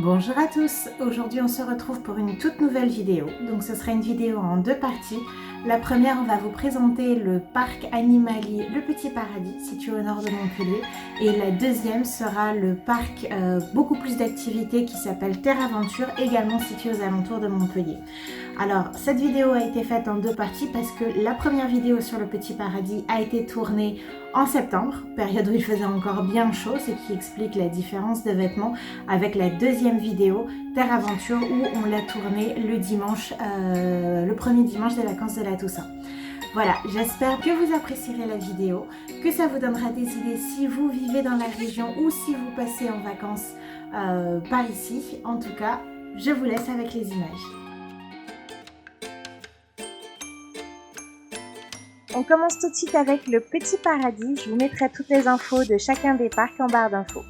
Bonjour à tous, aujourd'hui on se retrouve pour une toute nouvelle vidéo. Donc ce sera une vidéo en deux parties. La première, on va vous présenter le parc animalier Le Petit Paradis situé au nord de Montpellier, et la deuxième sera le parc beaucoup plus d'activités qui s'appelle Terre Aventure, également situé aux alentours de Montpellier. Alors cette vidéo a été faite en deux parties parce que la première vidéo sur le Petit Paradis a été tournée en septembre, période où il faisait encore bien chaud, ce qui explique la différence de vêtements, avec la deuxième vidéo Terre Aventure où on l'a tournée le dimanche, le premier dimanche des vacances de la Toussaint. Voilà, j'espère que vous apprécierez la vidéo, que ça vous donnera des idées si vous vivez dans la région ou si vous passez en vacances par ici. En tout cas, je vous laisse avec les images. On commence tout de suite avec le Petit Paradis. Je vous mettrai toutes les infos de chacun des parcs en barre d'infos.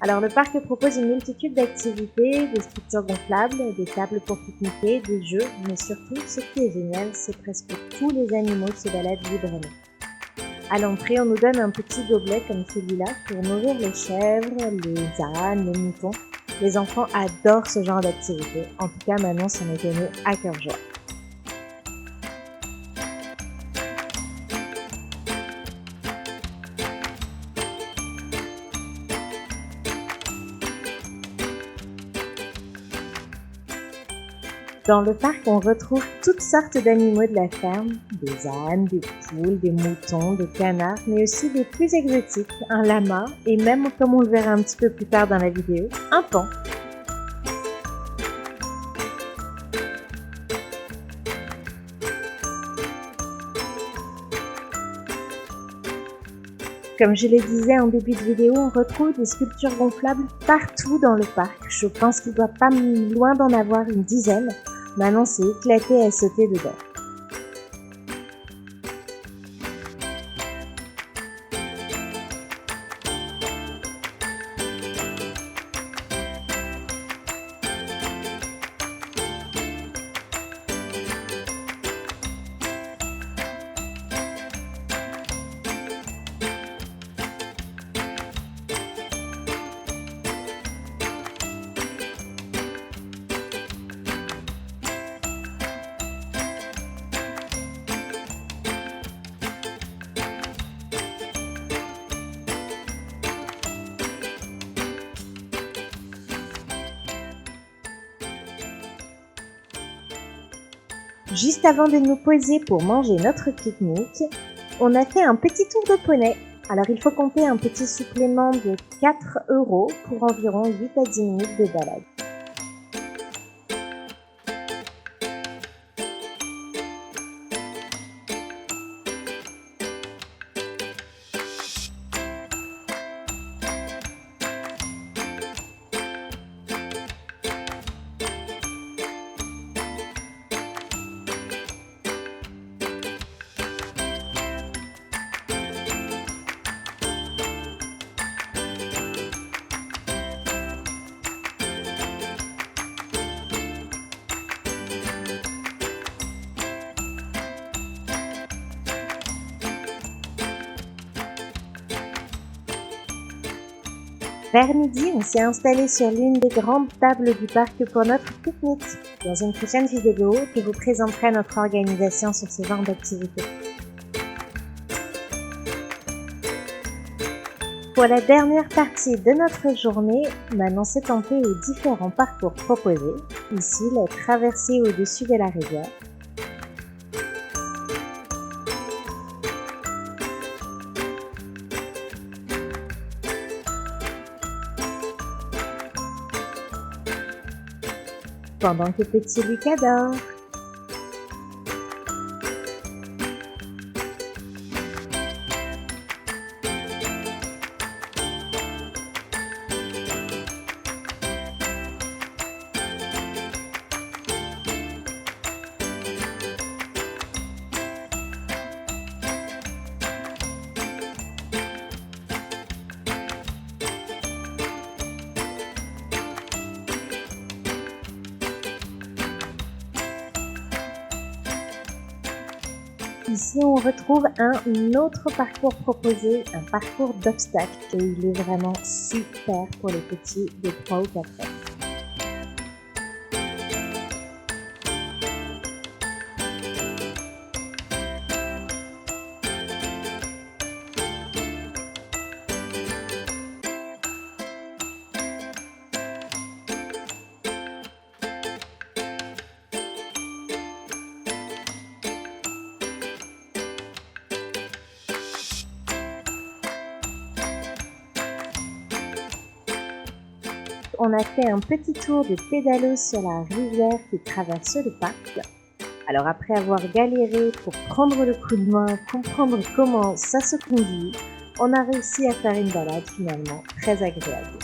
Alors le parc propose une multitude d'activités, des structures gonflables, des tables pour pique-niquer, des jeux, mais surtout ce qui est génial, c'est presque tous les animaux se baladent librement. À l'entrée, on nous donne un petit gobelet comme celui-là pour nourrir les chèvres, les ânes, les moutons. Les enfants adorent ce genre d'activité. En tout cas, Manon s'en est donnée à cœur joie. Dans le parc, on retrouve toutes sortes d'animaux de la ferme, des ânes, des poules, des moutons, des canards, mais aussi des plus exotiques, un lama et même, comme on le verra un petit peu plus tard dans la vidéo, un paon. Comme je le disais en début de vidéo, on retrouve des sculptures gonflables partout dans le parc. Je pense qu'il ne doit pas loin d'en avoir une dizaine. Manon s'est éclatée à sauter dedans. Juste avant de nous poser pour manger notre pique-nique, on a fait un petit tour de poney. Alors il faut compter un petit supplément de 4 € pour environ 8 à 10 minutes de balade. Vers midi, on s'est installé sur l'une des grandes tables du parc pour notre pique-nique. Dans une prochaine vidéo, je vous présenterai notre organisation sur ce genre d'activité. Pour la dernière partie de notre journée, Manon s'est tentée aux différents parcours proposés. Ici, la traversée au-dessus de la rivière. Pendant que petit Lucas dort. Ici, on retrouve un autre parcours proposé, un parcours d'obstacles, et il est vraiment super pour les petits de 3 ou 4 ans. On a fait un petit tour de pédalo sur la rivière qui traverse le parc. Alors après avoir galéré pour prendre le coup de main, comprendre comment ça se conduit, on a réussi à faire une balade finalement très agréable.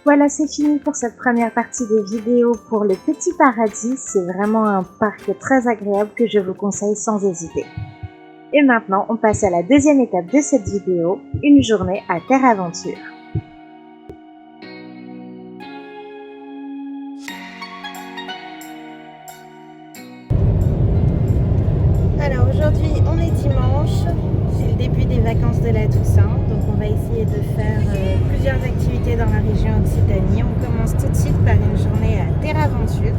Voilà, c'est fini pour cette première partie de vidéo pour le Petit Paradis. C'est vraiment un parc très agréable que je vous conseille sans hésiter. Et maintenant, on passe à la deuxième étape de cette vidéo, une journée à Terre Aventure. Alors aujourd'hui, on est dimanche, c'est le début des vacances de la Toussaint, donc on va essayer de faire plusieurs activités dans la région Occitanie. On commence tout de suite par une journée à Terre Aventure.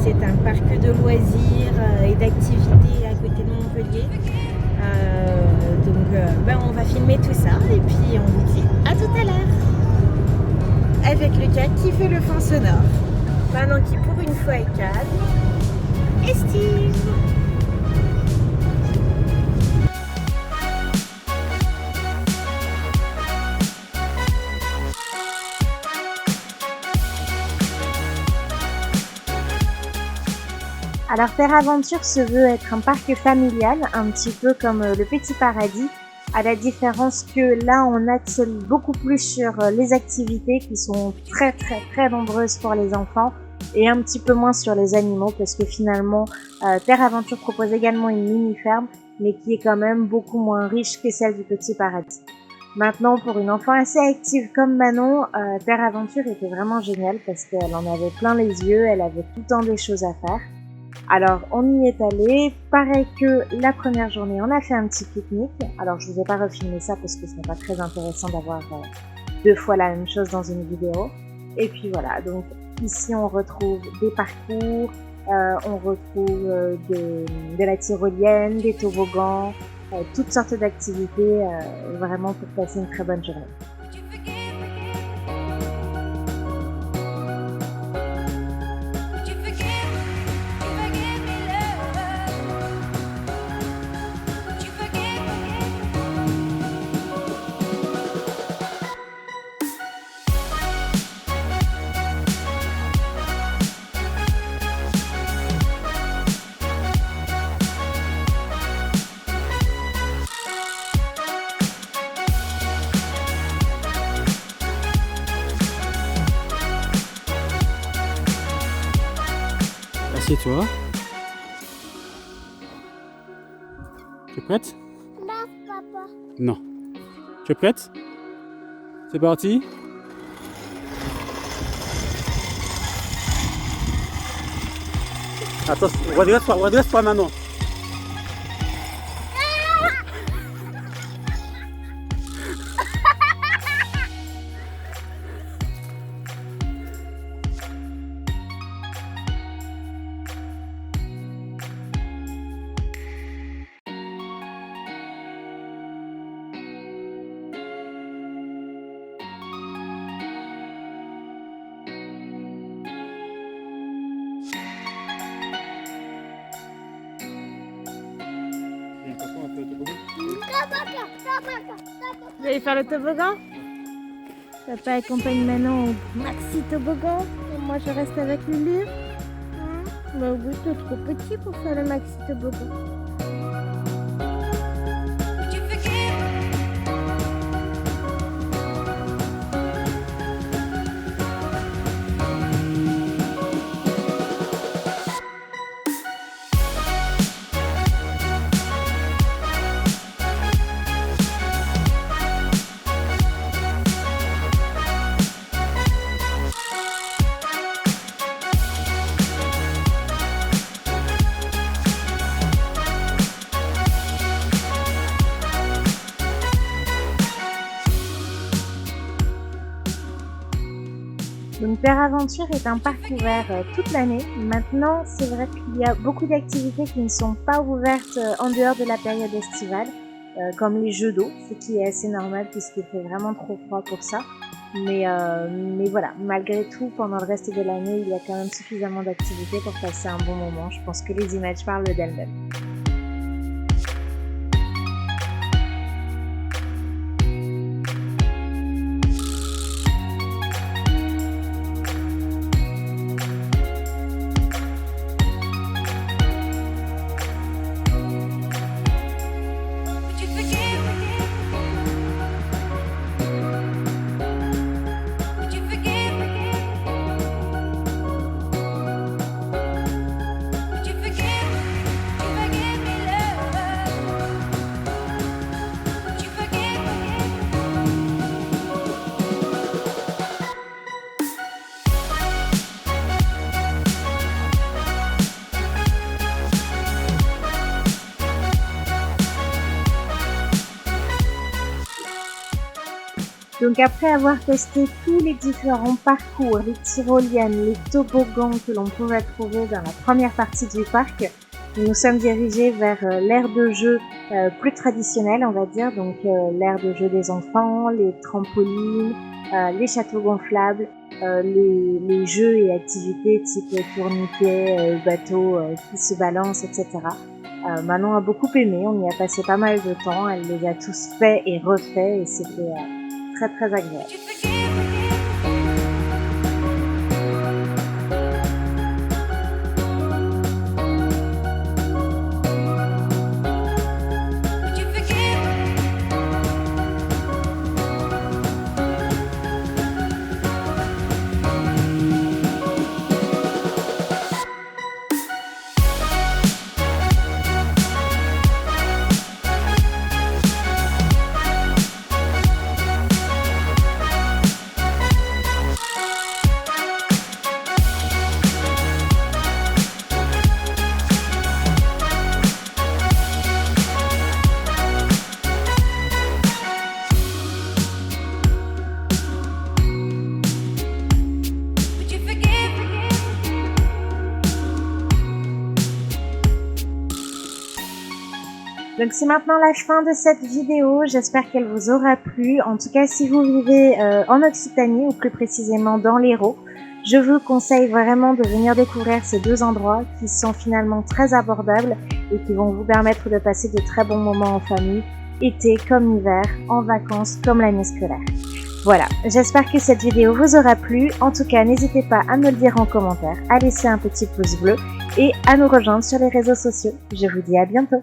C'est un parc de loisirs et d'activités à côté de Montpellier. On va filmer tout ça et puis on vous dit à tout à l'heure. Avec Lucas qui fait le fond sonore. Manon qui pour une fois est calme. Et Steve. Alors Terre Aventure se veut être un parc familial, un petit peu comme le Petit Paradis, à la différence que là on axe beaucoup plus sur les activités qui sont très nombreuses pour les enfants et un petit peu moins sur les animaux parce que finalement Terre Aventure propose également une mini-ferme mais qui est quand même beaucoup moins riche que celle du Petit Paradis. Maintenant, pour une enfant assez active comme Manon, Terre Aventure était vraiment géniale parce qu'elle en avait plein les yeux, elle avait tout le temps des choses à faire. Alors, on y est allé. Pareil que la première journée, on a fait un petit pique-nique. Alors, je vous ai pas refilmé ça parce que ce n'est pas très intéressant d'avoir 2 fois la même chose dans une vidéo. Et puis voilà, donc ici on retrouve des parcours, on retrouve de la tyrolienne, des toboggans, toutes sortes d'activités vraiment pour passer une très bonne journée. Assieds-toi. Tu es prête? Non, papa. Non. Tu es prête? C'est parti? Attention, redresse-toi maintenant. Vous allez faire le toboggan? Papa accompagne Manon au maxi toboggan. Et moi je reste avec Lulu. Bah oui, t'es trop petit pour faire le maxi toboggan. Donc Père Aventure est un parc ouvert toute l'année. Maintenant, c'est vrai qu'il y a beaucoup d'activités qui ne sont pas ouvertes en dehors de la période estivale, comme les jeux d'eau, ce qui est assez normal puisqu'il fait vraiment trop froid pour ça. Mais voilà, malgré tout, pendant le reste de l'année, il y a quand même suffisamment d'activités pour passer un bon moment. Je pense que les images parlent d'elles-mêmes. Donc après avoir testé tous les différents parcours, les tyroliennes, les toboggans que l'on pouvait trouver dans la première partie du parc, nous nous sommes dirigés vers l'aire de jeu plus traditionnelle, on va dire, donc l'aire de jeu des enfants, les trampolines, les châteaux gonflables, les jeux et activités type tourniquet, bateau qui se balance, etc. Manon a beaucoup aimé, on y a passé pas mal de temps, elle les a tous faits et refaits et c'était très très agréable. Donc c'est maintenant la fin de cette vidéo, j'espère qu'elle vous aura plu. En tout cas, si vous vivez en Occitanie, ou plus précisément dans l'Hérault, je vous conseille vraiment de venir découvrir ces deux endroits qui sont finalement très abordables et qui vont vous permettre de passer de très bons moments en famille, été comme hiver, en vacances comme l'année scolaire. Voilà, j'espère que cette vidéo vous aura plu. En tout cas, n'hésitez pas à me le dire en commentaire, à laisser un petit pouce bleu et à nous rejoindre sur les réseaux sociaux. Je vous dis à bientôt.